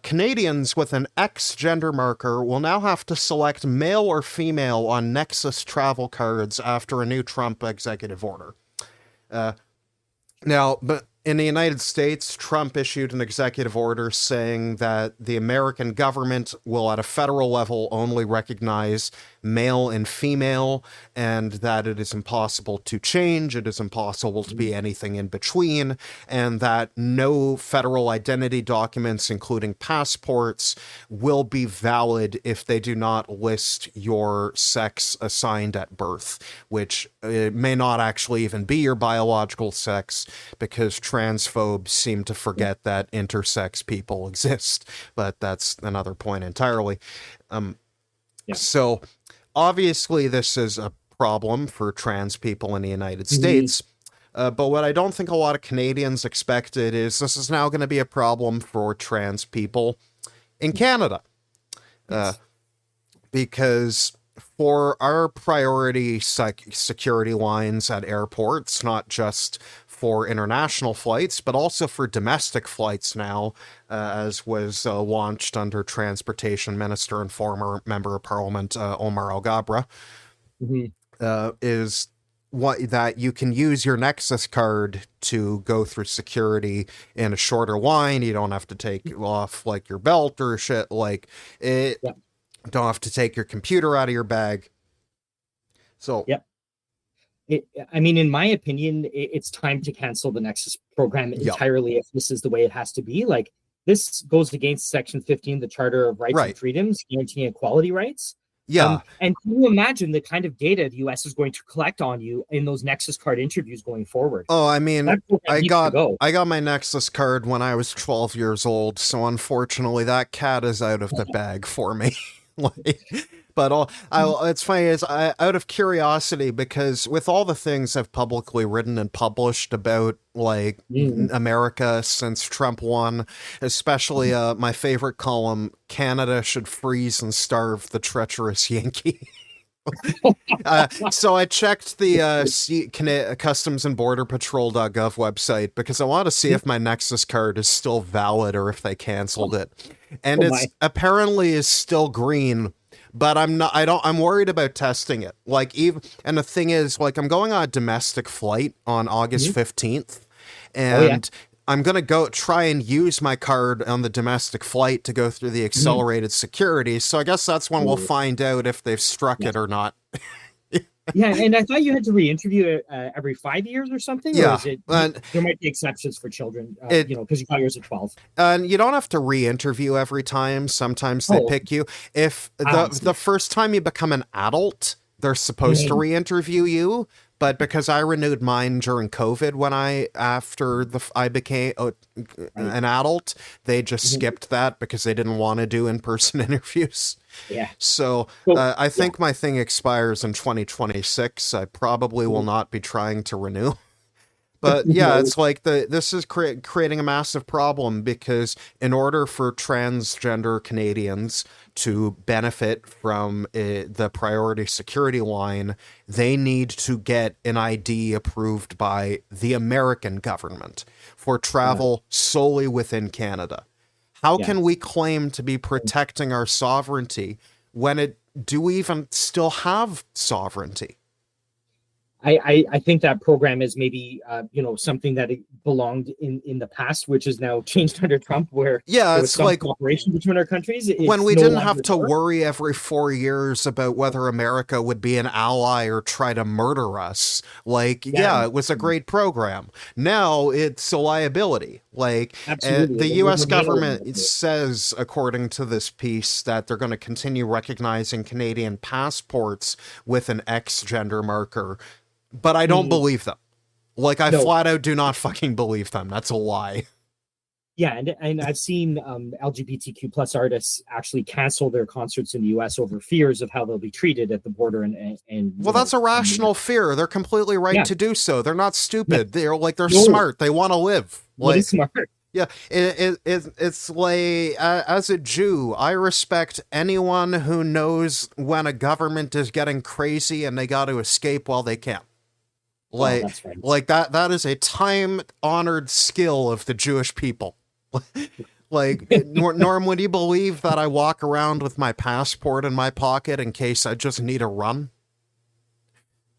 Speaker 1: Canadians with an X gender marker will now have to select male or female on Nexus travel cards after a new Trump executive order. Now, but in the United States, Trump issued an executive order saying that the American government will, at a federal level, only recognize male and female, and that it is impossible to change, it is impossible to be anything in between, and that no federal identity documents, including passports, will be valid if they do not list your sex assigned at birth, which may not actually even be your biological sex, because transphobes seem to forget that intersex people exist, but that's another point entirely. So obviously this is a problem for trans people in the United States, but what I don't think a lot of Canadians expected is this is now going to be a problem for trans people in Canada. Because for our priority security lines at airports, not just for international flights, but also for domestic flights now, as was launched under Transportation Minister and former Member of Parliament Omar Alghabra, is what that you can use your Nexus card to go through security in a shorter line. You don't have to take off like your belt or shit like it. Don't have to take your computer out of your bag. So
Speaker 2: I mean, in my opinion, it's time to cancel the Nexus program entirely if this is the way it has to be. Like, this goes against Section 15 of the Charter of Rights and Freedoms, guaranteeing equality rights. And can you imagine the kind of data the U.S. is going to collect on you in those Nexus card interviews going forward?
Speaker 1: Oh, I mean, I got my Nexus card when I was 12 years old, so unfortunately that cat is out of the bag for me. But it's funny is out of curiosity, because with all the things I've publicly written and published about like America since Trump won, especially my favorite column, Canada should freeze and starve the treacherous Yankee. So I checked the Customs and Border Patrol.gov website because I want to see if my Nexus card is still valid or if they canceled it. And apparently is still green, but I'm worried about testing it. Like, and the thing is, like, I'm going on a domestic flight on August 15th, and I'm going to go try and use my card on the domestic flight to go through the accelerated security. So I guess that's when we'll find out if they've struck it or not.
Speaker 2: And I thought you had to re-interview it every 5 years or something. Or is it, there might be exceptions for children, because you got yours at 12.
Speaker 1: And you don't have to re-interview every time. Sometimes they pick you. If the first time you become an adult, they're supposed to re-interview you. But because I renewed mine during COVID when I became an adult, they just skipped that because they didn't want to do in-person interviews. So I think my thing expires in 2026. I probably will not be trying to renew. But it's like this is creating a massive problem, because in order for transgender Canadians to benefit from the priority security line, they need to get an ID approved by the American government for travel solely within Canada. How can we claim to be protecting our sovereignty when do we even still have sovereignty?
Speaker 2: I think that program is maybe something that it belonged in the past, which is now changed under Trump, where
Speaker 1: it's like
Speaker 2: cooperation between our countries.
Speaker 1: When we didn't have to worry every 4 years about whether America would be an ally or try to murder us. It was a great program. Now it's a liability. The U.S. government says, according to this piece, that they're going to continue recognizing Canadian passports with an X gender marker. But I don't believe them. Like, I
Speaker 2: No.
Speaker 1: flat out do not fucking believe them. That's a lie.
Speaker 2: Yeah, and I've seen LGBTQ plus artists actually cancel their concerts in the U.S. over fears of how they'll be treated at the border, and
Speaker 1: Well, that's a rational fear. They're completely right
Speaker 2: yeah,
Speaker 1: to do so. They're not
Speaker 2: yeah,
Speaker 1: stupid. They're
Speaker 2: no,
Speaker 1: smart. They want to live.
Speaker 2: what is
Speaker 1: Like,
Speaker 2: smart?
Speaker 1: yeah, it's like, as a Jew, I respect anyone who knows when a government is getting crazy and they got to escape while they can.
Speaker 2: Well,
Speaker 1: Like,
Speaker 2: that's right.
Speaker 1: that is a time-honored skill of the Jewish people. Like, Norm, would you believe that I walk around with my passport in my pocket in case I just need a run?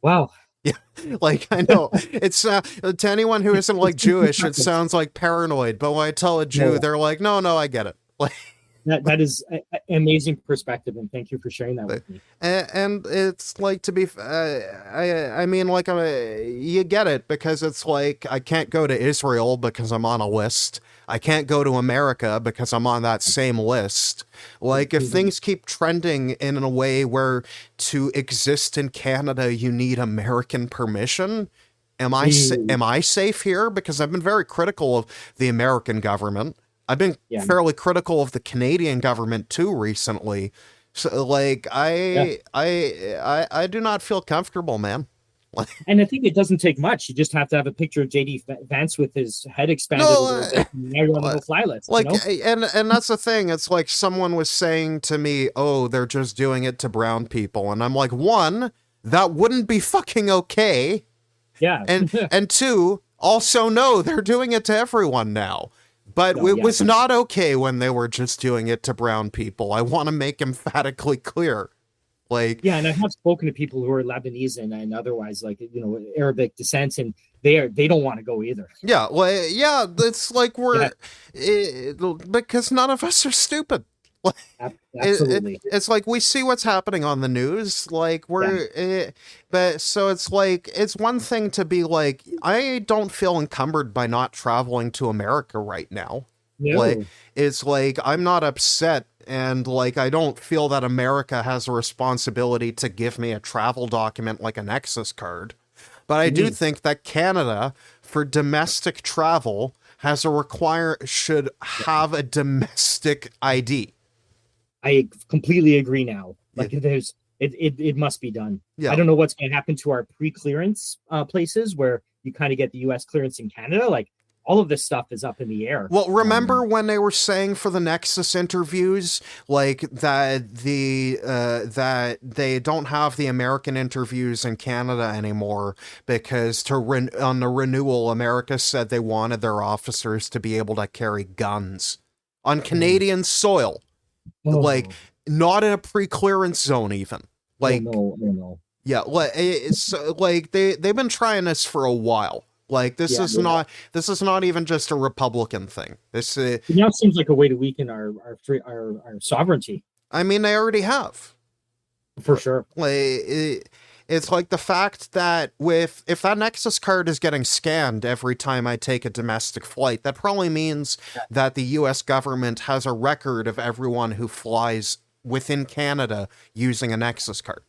Speaker 2: Wow.
Speaker 1: Yeah, like, I know it's to anyone who isn't like Jewish, it sounds like paranoid. But when I tell a Jew,
Speaker 2: No,
Speaker 1: they're like, no, I get it. Like,
Speaker 2: that is an amazing perspective, and thank you for sharing that with me.
Speaker 1: and it's like, to be, I mean, like, you get it, because it's like, I can't go to Israel because I'm on a list. I can't go to America because I'm on that same list. Like, if things keep trending in a way where to exist in Canada you need American permission, am I safe here? Because I've been very critical of the American government. I've been fairly critical of the Canadian government too recently. So, like, I do not feel comfortable, man.
Speaker 2: And I think it doesn't take much. You just have to have a picture of JD Vance with his head expanded a little bit. Now you're on the no-fly list.
Speaker 1: Like,
Speaker 2: you know?
Speaker 1: and that's the thing. It's like someone was saying to me, "Oh, they're just doing it to brown people," and I'm like, one, that wouldn't be fucking okay.
Speaker 2: Yeah.
Speaker 1: And two, also, no, they're doing it to everyone now. But it was not okay when they were just doing it to brown people. I want to make emphatically clear. Like,
Speaker 2: yeah, and I have spoken to people who are Lebanese and otherwise, like, Arabic descent, and they don't want to go either.
Speaker 1: Yeah, well, yeah, it's like because none of us are stupid.
Speaker 2: Absolutely.
Speaker 1: It's like we see what's happening on the news, like but so it's like, it's one thing to be like, I don't feel encumbered by not traveling to America right now.
Speaker 2: No.
Speaker 1: Like, it's like, I'm not upset, and like, I don't feel that America has a responsibility to give me a travel document like a Nexus card. But I do think that Canada, for domestic travel, should have a domestic ID.
Speaker 2: I completely agree now. Like, it must be done.
Speaker 1: Yeah.
Speaker 2: I don't know what's going to happen to our pre-clearance places where you kind of get the U.S. clearance in Canada. Like, all of this stuff is up in the air.
Speaker 1: Well, remember when they were saying for the Nexus interviews, like, that that they don't have the American interviews in Canada anymore because on the renewal, America said they wanted their officers to be able to carry guns on Canadian soil. Like, not in a pre-clearance zone, even. Like,
Speaker 2: no.
Speaker 1: Yeah, like, it's like they've been trying this for a while. Like, this is not even just a Republican thing.
Speaker 2: It now seems like a way to weaken our sovereignty.
Speaker 1: I mean, they already have,
Speaker 2: for sure.
Speaker 1: Like, it's like the fact that if that Nexus card is getting scanned every time I take a domestic flight, that probably means that the U.S. government has a record of everyone who flies within Canada using a Nexus card.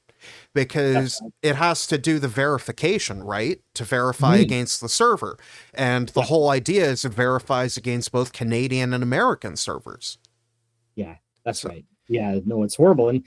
Speaker 1: Because it has to do the verification, right? To verify against the server. And the whole idea is it verifies against both Canadian and American servers.
Speaker 2: Yeah, that's right. Yeah, no, it's horrible. And,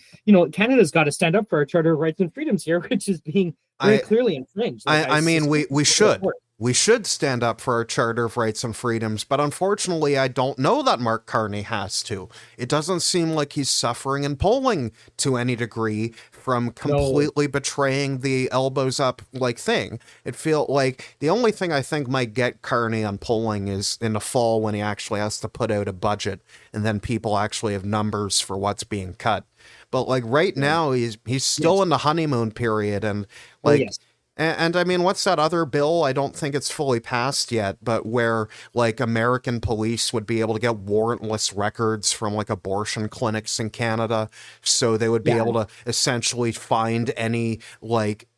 Speaker 2: Canada's got to stand up for our Charter of Rights and Freedoms here, which is being very clearly infringed. Like,
Speaker 1: I mean, we should. We should stand up for our Charter of Rights and Freedoms, but unfortunately, I don't know that Mark Carney has to. It doesn't seem like he's suffering in polling to any degree from completely betraying the elbows up thing. It feels like the only thing I think might get Carney on polling is in the fall when he actually has to put out a budget, and then people actually have numbers for what's being cut. But right now, he's still in the honeymoon period, and And I mean, what's that other bill? I don't think it's fully passed yet, but where American police would be able to get warrantless records from abortion clinics in Canada. So they would be able to essentially find any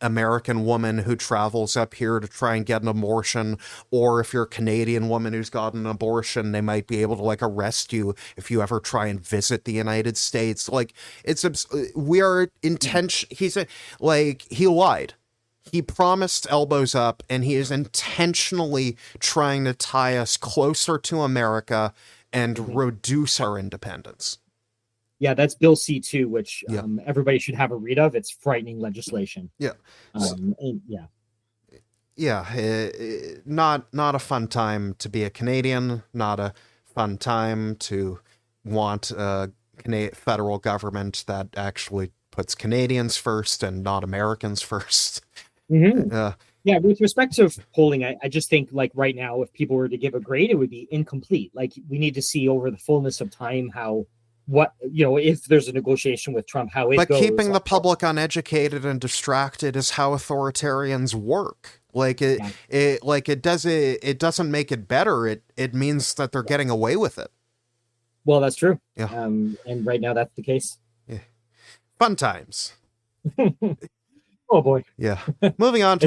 Speaker 1: American woman who travels up here to try and get an abortion. Or if you're a Canadian woman who's got an abortion, they might be able to arrest you if you ever try and visit the United States. We are intention. He lied. he promised elbows up, and he is intentionally trying to tie us closer to America and reduce our independence.
Speaker 2: Yeah, that's Bill C2, which
Speaker 1: Yeah.
Speaker 2: everybody should have a read of. It's frightening legislation.
Speaker 1: Yeah. Not a fun time to be a Canadian, not a fun time to want a federal government that actually puts Canadians first and not Americans first.
Speaker 2: Yeah, with respect to polling, I just think, like, right now, if people were to give a grade, it would be incomplete. Like, we need to see over the fullness of time if there's a negotiation with Trump, how it goes.
Speaker 1: But keeping the public uneducated and distracted is how authoritarians work. Like it doesn't make it better. It means that they're getting away with it.
Speaker 2: Well, that's true.
Speaker 1: Yeah.
Speaker 2: And right now that's the case.
Speaker 1: Yeah. Fun times.
Speaker 2: Oh boy.
Speaker 1: Yeah. Moving on to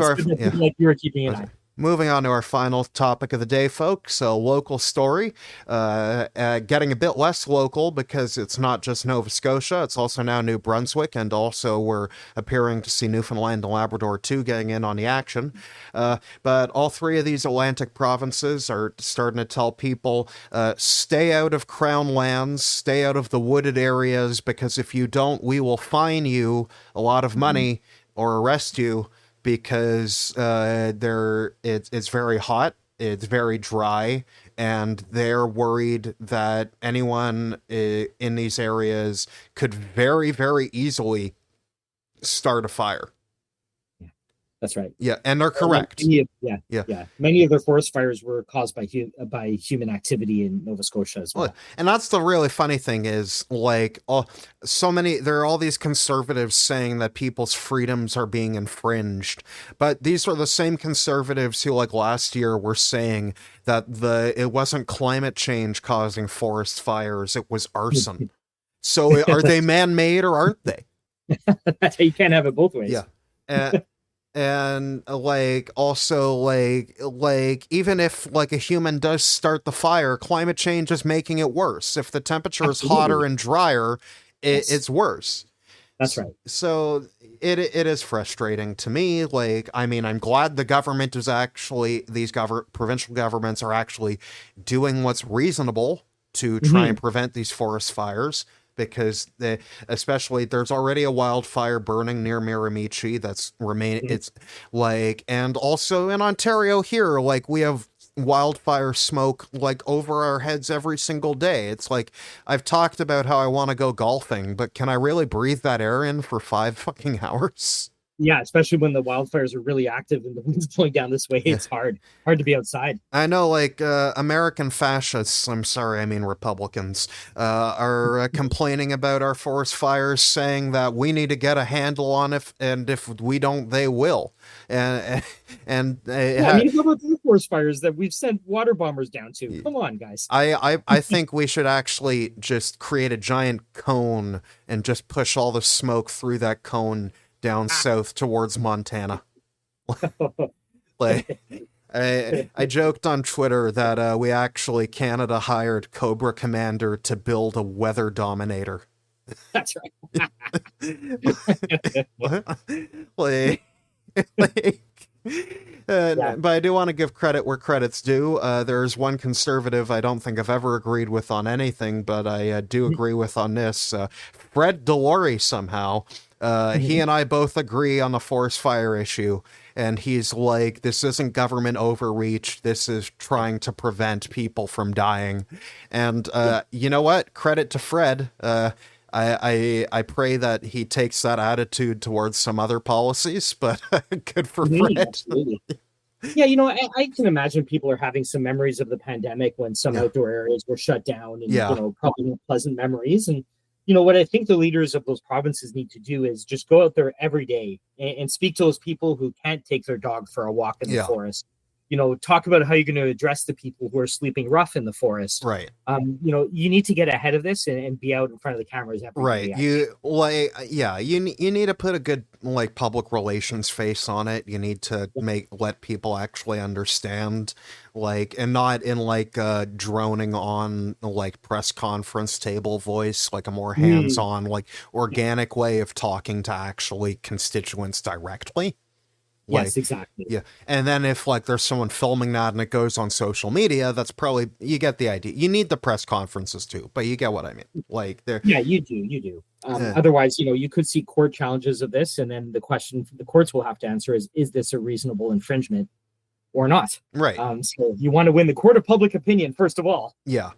Speaker 2: like you were keeping an eye.
Speaker 1: Moving on to our final topic of the day, folks. A local story, getting a bit less local because it's not just Nova Scotia, it's also now New Brunswick, and also we're appearing to see Newfoundland and Labrador too getting in on the action. But all three of these Atlantic provinces are starting to tell people, stay out of Crown lands, stay out of the wooded areas, because if you don't, we will fine you a lot of money or arrest you. Because it's very hot, it's very dry, and they're worried that anyone in these areas could very, very easily start a fire.
Speaker 2: That's right.
Speaker 1: Yeah, and they're correct.
Speaker 2: Many of their forest fires were caused by human activity in Nova Scotia as well.
Speaker 1: And that's the really funny thing is, like, there are all these conservatives saying that people's freedoms are being infringed, but these are the same conservatives who, like, last year were saying that it wasn't climate change causing forest fires, it was arson. So are they man-made or aren't they?
Speaker 2: You can't have it both ways.
Speaker 1: Yeah. And also even if like a human does start the fire, climate change is making it worse. If the temperature is hotter and drier, it's worse.
Speaker 2: That's right.
Speaker 1: So it is frustrating to me. Like, I mean, I'm glad the government is actually, provincial governments are actually doing what's reasonable to try and prevent these forest fires. Because especially there's already a wildfire burning near Miramichi that's remaining. It's like, and also in Ontario here, like we have wildfire smoke like over our heads every single day. It's like, I've talked about how I want to go golfing, but can I really breathe that air in for 5 fucking hours?
Speaker 2: Yeah, especially when the wildfires are really active and the wind's blowing down this way. It's hard to be outside.
Speaker 1: I know, like, American fascists, I'm sorry, I mean Republicans, are complaining about our forest fires, saying that we need to get a handle on it, and if we don't, they will. How about
Speaker 2: the forest fires that we've sent water bombers down to? Come on, guys.
Speaker 1: I think we should actually just create a giant cone and just push all the smoke through that cone down south towards Montana. Like, I joked on Twitter that Canada hired Cobra Commander to build a weather dominator.
Speaker 2: That's right.
Speaker 1: But I do want to give credit where credit's due. There's one conservative I don't think I've ever agreed with on anything, but I do agree with on this. Fred Delory somehow. He and I both agree on the forest fire issue, and he's like, this isn't government overreach, this is trying to prevent people from dying. And you know what? Credit to Fred. I pray that he takes that attitude towards some other policies, but good for Fred.
Speaker 2: Absolutely. Yeah, I can imagine people are having some memories of the pandemic when some outdoor areas were shut down, and probably pleasant memories. And what I think the leaders of those provinces need to do is just go out there every day and speak to those people who can't take their dog for a walk in the forest. Talk about how you're going to address the people who are sleeping rough in the forest.
Speaker 1: Right.
Speaker 2: You need to get ahead of this and be out in front of the cameras every day.
Speaker 1: You need to put a good public relations face on it. You need to let people actually understand, and not in droning on press conference table voice, a more hands-on, organic way of talking to actually constituents directly. Like,
Speaker 2: Yes, exactly.
Speaker 1: yeah. And then if like there's someone filming that and it goes on social media, that's probably, you get the idea. You need the press conferences too, but you get what I mean. Like they're,
Speaker 2: Yeah, you do.
Speaker 1: eh,
Speaker 2: Otherwise, you could see court challenges of this, and then the question the courts will have to answer is this a reasonable infringement or not?
Speaker 1: right.
Speaker 2: So you want to win the court of public opinion first of all.
Speaker 1: Yeah.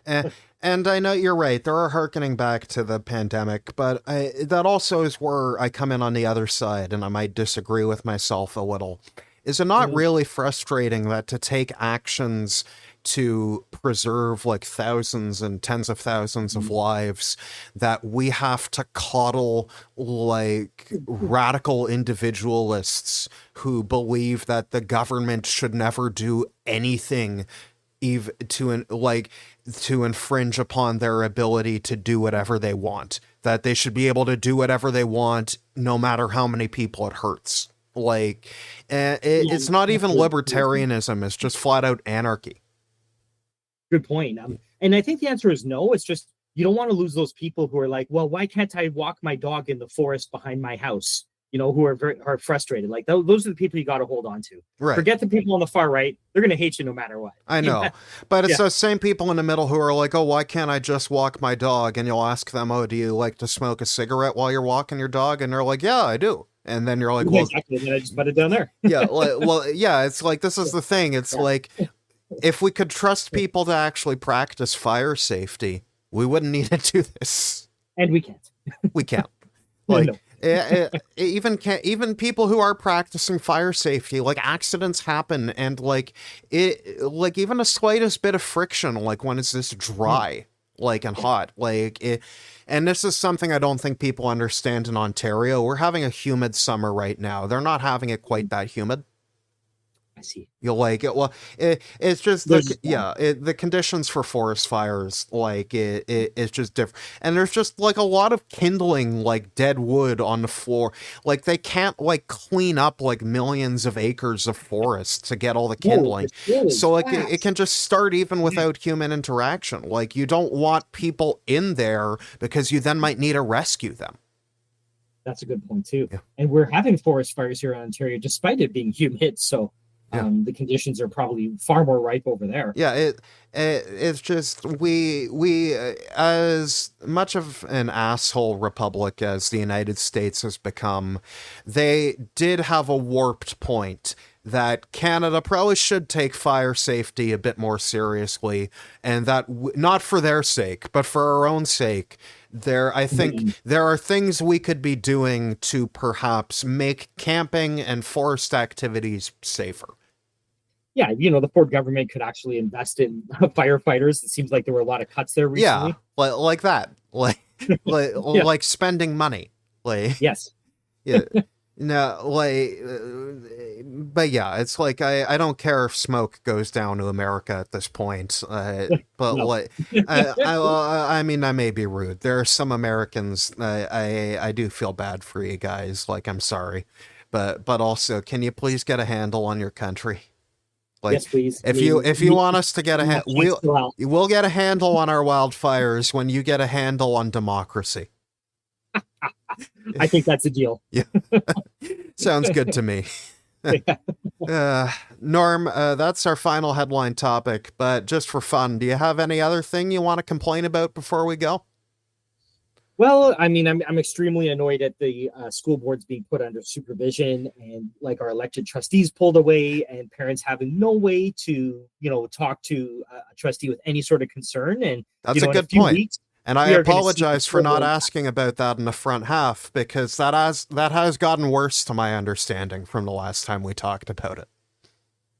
Speaker 1: Eh, and I know you're right. There are harkening back to the pandemic, but that also is where I come in on the other side, and I might disagree with myself a little. Is it not really frustrating that to take actions to preserve like thousands and tens of thousands of lives, that we have to coddle like radical individualists who believe that the government should never do anything even to infringe upon their ability to do whatever they want, that they should be able to do whatever they want no matter how many people it hurts. Like it's not even libertarianism, it's just flat out anarchy.
Speaker 2: Good point. And I think the answer is no. It's just you don't want to lose those people who are like, well, why can't I walk my dog in the forest behind my house? Who are frustrated. Like those are the people you got to hold on to.
Speaker 1: Right.
Speaker 2: Forget the people on the far right. They're going to hate you no matter what.
Speaker 1: I know. But it's those same people in the middle who are like, oh, why can't I just walk my dog? And you'll ask them, oh, do you like to smoke a cigarette while you're walking your dog? And they're like, yeah, I do. And then you're like, well,
Speaker 2: exactly. And then I just put it down there.
Speaker 1: yeah, well, yeah, it's like, this is the thing. It's like, if we could trust people to actually practice fire safety, we wouldn't need to do this.
Speaker 2: And we can't.
Speaker 1: We can't. Like,
Speaker 2: No.
Speaker 1: even people who are practicing fire safety, like accidents happen, and like even a slightest bit of friction, like when it's this dry, like and hot, like it. And this is something I don't think people understand in Ontario. We're having a humid summer right now. They're not having it quite that humid.
Speaker 2: I see.
Speaker 1: You'll like it. Well, it's just the conditions for forest fires, like it's just different. And there's just like a lot of kindling, like dead wood on the floor. Like they can't like clean up like millions of acres of forest to get all the kindling. So like it can just start even without human interaction. Like you don't want people in there because you then might need to rescue them.
Speaker 2: That's a good point too.
Speaker 1: Yeah.
Speaker 2: And we're having forest fires here in Ontario, despite it being humid. So the conditions are probably far more ripe over there.
Speaker 1: Yeah, it's just we as much of an asshole republic as the United States has become, they did have a warped point that Canada probably should take fire safety a bit more seriously, and that not for their sake, but for our own sake. I think there are things we could be doing to perhaps make camping and forest activities safer.
Speaker 2: Yeah, the Ford government could actually invest in firefighters. It seems like there were a lot of cuts there recently.
Speaker 1: Yeah, like that, like spending money, like
Speaker 2: yes,
Speaker 1: yeah, no, like, but yeah, it's like I don't care if smoke goes down to America at this point, but like, I mean, I may be rude. There are some Americans, I do feel bad for you guys. Like, I'm sorry, but also, can you please get a handle on your country? Like,
Speaker 2: yes, please.
Speaker 1: If you want us to get a handle, we'll get a handle on our wildfires when you get a handle on democracy.
Speaker 2: I think that's a deal.
Speaker 1: Yeah, sounds good to me. Norm, that's our final headline topic. But just for fun, do you have any other thing you want to complain about before we go?
Speaker 2: Well, I mean, I'm extremely annoyed at the school boards being put under supervision, and like our elected trustees pulled away, and parents having no way to, talk to a trustee with any sort of concern. And
Speaker 1: that's a good point. And I apologize for not asking about that in the front half, because that has gotten worse to my understanding from the last time we talked about it.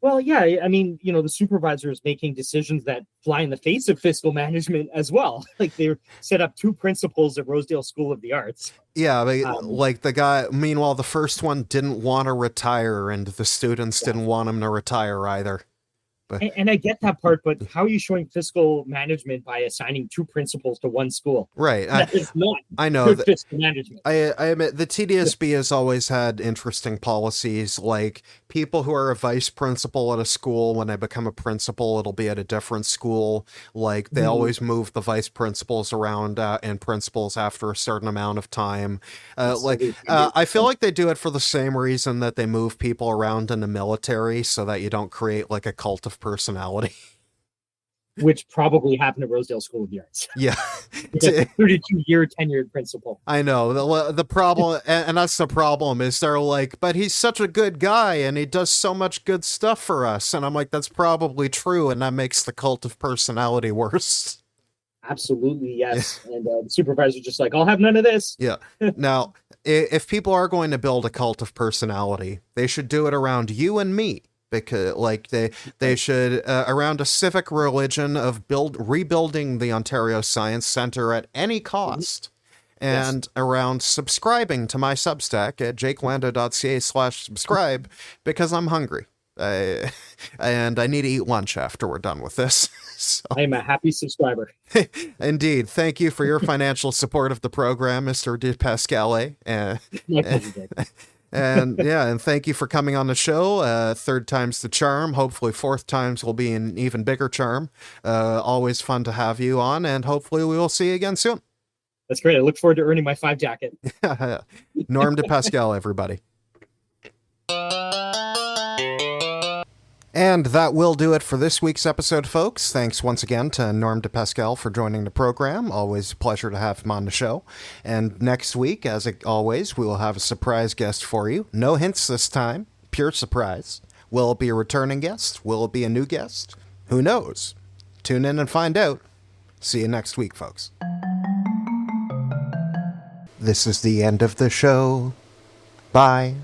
Speaker 2: Well, yeah, I mean, the supervisor is making decisions that fly in the face of fiscal management as well. Like they set up 2 principals at Rosedale School of the Arts.
Speaker 1: Yeah, but like the guy, meanwhile, the first one didn't want to retire, and the students didn't want him to retire either. But
Speaker 2: And I get that part, but how are you showing fiscal management by assigning 2 principals to 1 school?
Speaker 1: right.
Speaker 2: That is not
Speaker 1: I know
Speaker 2: good
Speaker 1: that.
Speaker 2: fiscal management.
Speaker 1: I admit the TDSB has always had interesting policies, like people who are a vice principal at a school, when they become a principal, it'll be at a different school. Like they always move the vice principals around and principals after a certain amount of time. I feel like they do it for the same reason that they move people around in the military, so that you don't create like a cult of personality.
Speaker 2: Which probably happened at Rosedale School of the Arts.
Speaker 1: Yeah.
Speaker 2: 32-year tenured principal.
Speaker 1: I know the problem, and that's the problem, is they're like, but he's such a good guy and he does so much good stuff for us. And I'm like, that's probably true. And that makes the cult of personality worse.
Speaker 2: Absolutely, yes. Yeah. And the supervisor's just like, I'll have none of this.
Speaker 1: Yeah. Now, if people are going to build a cult of personality, they should do it around you and me. Because like they should around a civic religion of rebuilding the Ontario Science Centre at any cost, and around subscribing to my Substack at jakelando.ca/subscribe because I'm hungry and I need to eat lunch after we're done with this. So.
Speaker 2: I'm a happy subscriber.
Speaker 1: Indeed. Thank you for your financial support of the program, Mr. Di Pasquale. And thank you for coming on the show. 3rd time's the charm. Hopefully 4th times will be an even bigger charm. Always fun to have you on, and hopefully we will see you again soon.
Speaker 2: That's great. I look forward to earning my 5 jacket.
Speaker 1: Norm Di Pasquale, everybody. And that will do it for this week's episode, folks. Thanks once again to Norm Di Pasquale for joining the program. Always a pleasure to have him on the show. And next week, as always, we will have a surprise guest for you. No hints this time. Pure surprise. Will it be a returning guest? Will it be a new guest? Who knows? Tune in and find out. See you next week, folks. This is the end of the show. Bye.